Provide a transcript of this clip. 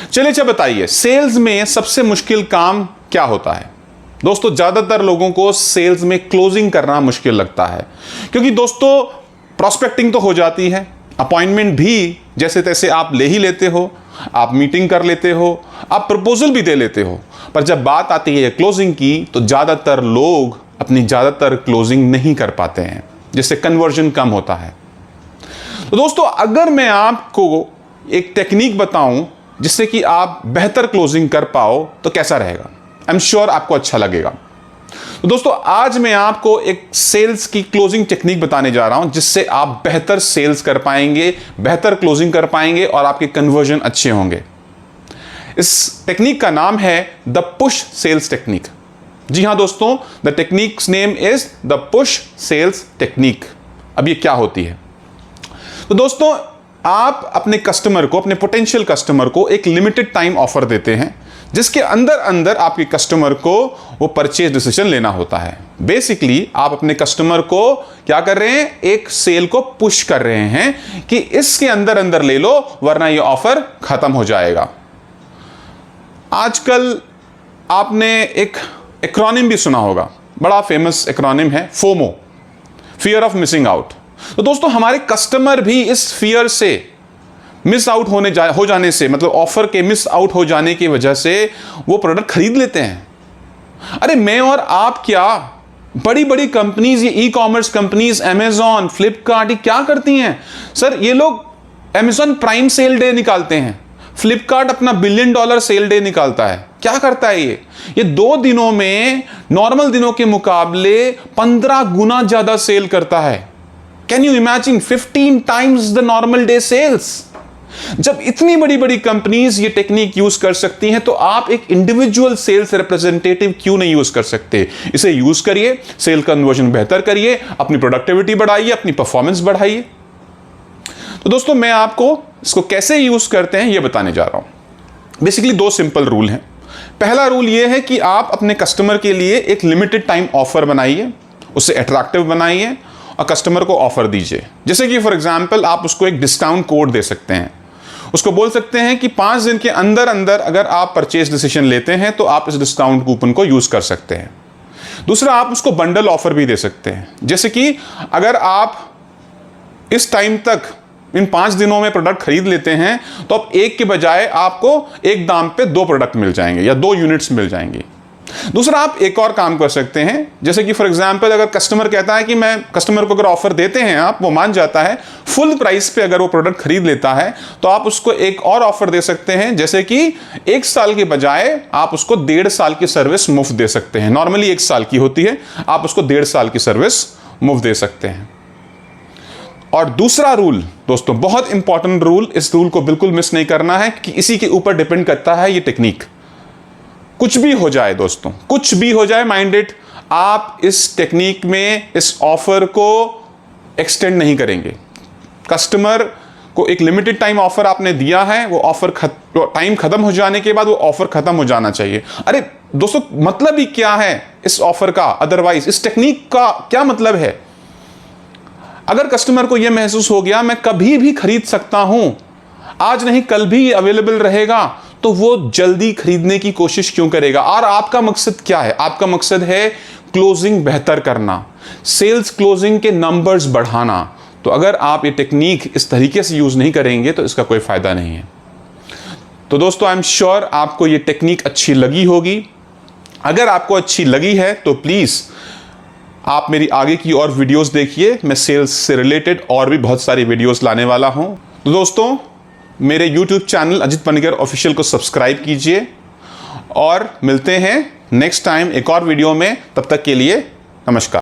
चलिए अच्छा बताइए, सेल्स में सबसे मुश्किल काम क्या होता है? दोस्तों ज्यादातर लोगों को सेल्स में क्लोजिंग करना मुश्किल लगता है, क्योंकि दोस्तों प्रॉस्पेक्टिंग तो हो जाती है, अपॉइंटमेंट भी जैसे तैसे आप ले ही लेते हो, आप मीटिंग कर लेते हो, आप प्रपोजल भी दे लेते हो, पर जब बात आती है क्लोजिंग की तो ज्यादातर लोग अपनी ज्यादातर क्लोजिंग नहीं कर पाते हैं, जिससे कन्वर्जन कम होता है। तो दोस्तों अगर मैं आपको एक टेक्निक बताऊं जिससे कि आप बेहतर क्लोजिंग कर पाओ तो कैसा रहेगा? आई एम श्योर आपको अच्छा लगेगा। तो दोस्तों आज मैं आपको एक सेल्स की क्लोजिंग टेक्निक बताने जा रहा हूं जिससे आप बेहतर सेल्स कर पाएंगे, बेहतर क्लोजिंग कर पाएंगे और आपके कन्वर्जन अच्छे होंगे। इस टेक्निक का नाम है द पुश सेल्स टेक्निक। जी हां दोस्तों, the technique's name is the push sales technique. अब ये क्या होती है? तो दोस्तों आप अपने कस्टमर को, अपने पोटेंशियल कस्टमर को एक लिमिटेड टाइम ऑफर देते हैं जिसके अंदर अंदर आपके कस्टमर को वो परचेज डिसीजन लेना होता है। बेसिकली आप अपने कस्टमर को क्या कर रहे हैं? एक सेल को पुश कर रहे हैं कि इसके अंदर अंदर ले लो वरना ये ऑफर खत्म हो जाएगा। आजकल आपने एक एक्रोनिम भी सुना होगा, बड़ा फेमस एक्रोनिम है FOMO, fear of missing out. तो दोस्तों हमारे कस्टमर भी इस फियर से, मिस आउट हो जाने से, मतलब ऑफर के मिस आउट हो जाने की वजह से वो प्रोडक्ट खरीद लेते हैं। अरे मैं और आप क्या, बड़ी बड़ी कंपनीज, ये e commerce companies Amazon, Flipkart, ये क्या करती हैं सर? ये लोग अमेजॉन प्राइम सेल डे निकालते हैं, फ्लिपकार्ट अपना $1 बिलियन सेल डे निकालता है। क्या करता है ये 2 दिनों में नॉर्मल दिनों के मुकाबले 15 गुना ज्यादा सेल करता है। Can you imagine? 15 times the normal day sales. जब इतनी बड़ी बड़ी कंपनीज ये टेक्निक यूज कर सकती हैं तो आप एक इंडिविजुअल सेल्स रिप्रेजेंटेटिव क्यों नहीं यूज कर सकते? इसे यूज करिए, सेल कन्वर्जन बेहतर करिए, अपनी प्रोडक्टिविटी बढ़ाइए, अपनी परफॉर्मेंस बढ़ाइए। तो दोस्तों मैं आपको इसको कैसे यूज करते हैं ये बताने जा रहा हूं। बेसिकली 2 सिंपल रूल हैं। पहला रूल ये है कि आप अपने कस्टमर के लिए एक लिमिटेड टाइम ऑफर बनाइए, उसे अट्रैक्टिव बनाइए और कस्टमर को ऑफर दीजिए। जैसे कि फॉर एग्जांपल आप उसको एक डिस्काउंट कोड दे सकते हैं, उसको बोल सकते हैं कि 5 दिन के अंदर अंदर अगर आप परचेज डिसीजन लेते हैं तो आप इस डिस्काउंट कूपन को यूज कर सकते हैं। दूसरा, आप उसको बंडल ऑफर भी दे सकते हैं, जैसे कि अगर आप इस टाइम तक इन 5 दिनों में प्रोडक्ट खरीद लेते हैं तो अब एक के बजाय आपको एक दाम पे 2 प्रोडक्ट मिल जाएंगे या 2 यूनिट्स मिल जाएंगी। दूसरा, आप एक और काम कर सकते हैं, जैसे कि फॉर एग्जांपल अगर कस्टमर कहता है कि मैं, कस्टमर को अगर ऑफर देते हैं आप, वो मान जाता है, फुल प्राइस पे अगर वो प्रोडक्ट खरीद लेता है तो आप उसको एक और ऑफर दे सकते हैं, जैसे कि 1 साल के बजाय आप उसको 1.5 साल की सर्विस मुफ्त दे सकते हैं। नॉर्मली 1 साल की होती है, आप उसको 1.5 साल की सर्विस मुफ्त दे सकते हैं। और दूसरा रूल दोस्तों, बहुत इंपॉर्टेंट रूल, इस रूल को बिल्कुल मिस नहीं करना है कि इसी के ऊपर डिपेंड करता है ये टेक्निक। कुछ भी हो जाए दोस्तों, कुछ भी हो जाए, माइंडेड, आप इस टेक्निक में इस ऑफर को एक्सटेंड नहीं करेंगे। कस्टमर को एक लिमिटेड टाइम ऑफर आपने दिया है, वो ऑफर टाइम खत्म हो जाने के बाद वो ऑफर खत्म हो जाना चाहिए। अरे दोस्तों मतलब ही क्या है इस ऑफर का? अदरवाइज इस टेक्निक का क्या मतलब है? अगर कस्टमर को यह महसूस हो गया मैं कभी भी खरीद सकता हूं, आज नहीं कल भी अवेलेबल रहेगा, तो वो जल्दी खरीदने की कोशिश क्यों करेगा? और आपका मकसद क्या है? आपका मकसद है क्लोजिंग बेहतर करना, सेल्स क्लोजिंग के नंबर्स बढ़ाना। तो अगर आप ये टेक्निक इस तरीके से यूज नहीं करेंगे तो इसका कोई फायदा नहीं है। तो दोस्तों आई एम श्योर आपको ये टेक्निक अच्छी लगी होगी। अगर आपको अच्छी लगी है तो प्लीज आप मेरी आगे की और वीडियोस देखिए, मैं सेल्स से रिलेटेड और भी बहुत सारी वीडियोस लाने वाला हूं। तो दोस्तों मेरे YouTube channel Ajit Panicker official को सब्सक्राइब कीजिए और मिलते हैं नेक्स्ट टाइम एक और वीडियो में। तब तक के लिए नमस्कार।